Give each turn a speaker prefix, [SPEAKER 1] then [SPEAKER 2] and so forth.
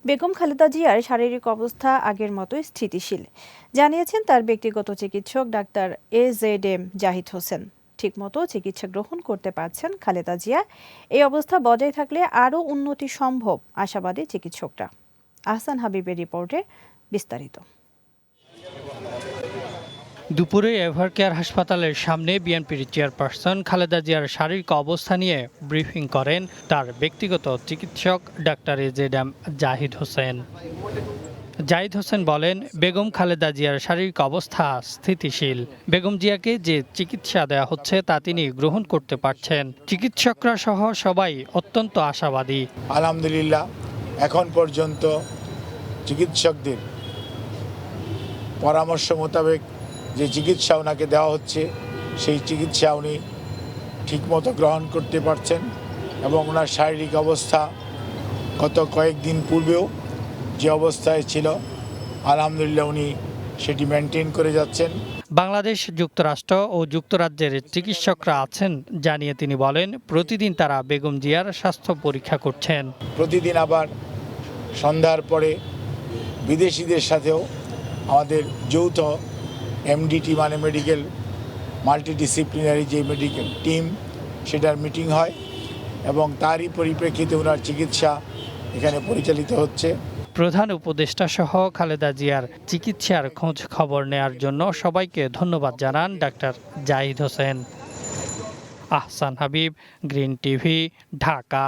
[SPEAKER 1] বেগম খালেদা জিয়ার শারীরিক অবস্থা আগের মতোই স্থিতিশীল, জানিয়েছেন তার ব্যক্তিগত চিকিৎসক ডাক্তার AZM জাহিদ হোসেন। ঠিকমতো চিকিৎসা গ্রহণ করতে পারছেন খালেদা জিয়া। এই অবস্থা বজায় থাকলে আরও উন্নতি সম্ভব, আশাবাদী চিকিৎসকরা। আহসান হাবিবের রিপোর্টে বিস্তারিত।
[SPEAKER 2] দুপুরে এভারকেয়ার হাসপাতালের সামনে বিএনপির চেয়ারপারসন খালেদা জিয়ার শারীরিক অবস্থা নিয়ে ব্রিফিং করেন তার ব্যক্তিগত চিকিৎসক ডাক্তার AZM জাহিদ হোসেন। জাহিদ হোসেন বলেন, বেগম খালেদা জিয়ার শারীরিক অবস্থা স্থিতিশীল। বেগম জিয়াকে যে চিকিৎসা দেওয়া হচ্ছে তা তিনি গ্রহণ করতে পারছেন। চিকিৎসকরা সহ সবাই অত্যন্ত আশাবাদী।
[SPEAKER 3] আলহামদুলিল্লাহ, এখন পর্যন্ত চিকিৎসকদের পরামর্শ মোতাবেক যে চিকিৎসা ওনাকে দেওয়া হচ্ছে সেই চিকিৎসা উনি ঠিকমতো গ্রহণ করতে পারছেন এবং ওনার শারীরিক অবস্থা গত কয়েকদিন পূর্বেও যে অবস্থায় ছিল আলহামদুলিল্লাহ উনি সেটি মেনটেন করে যাচ্ছেন।
[SPEAKER 2] বাংলাদেশ, যুক্তরাষ্ট্র ও যুক্তরাজ্যের চিকিৎসকরা আছেন জানিয়ে তিনি বলেন, প্রতিদিন তারা বেগম জিয়ার স্বাস্থ্য পরীক্ষা করছেন।
[SPEAKER 3] প্রতিদিন আবার সন্ধ্যার পরে বিদেশিদের সাথেও আমাদের যৌথ MDT মানে মেডিকেল মাল্টিডিসিপ্লিনারি যে মেডিকেল টিম সেটার মিটিং হয় এবং তারই পরিপ্রেক্ষিতে ওনার চিকিৎসা এখানে পরিচালিত হচ্ছে।
[SPEAKER 2] প্রধান উপদেষ্টা সহ খালেদা জিয়ার চিকিৎসার খোঁজ খবর নেয়ার জন্য সবাইকে ধন্যবাদ জানান doctor Zahid Hossain. Ahsan Habib, green TV, Dhaka.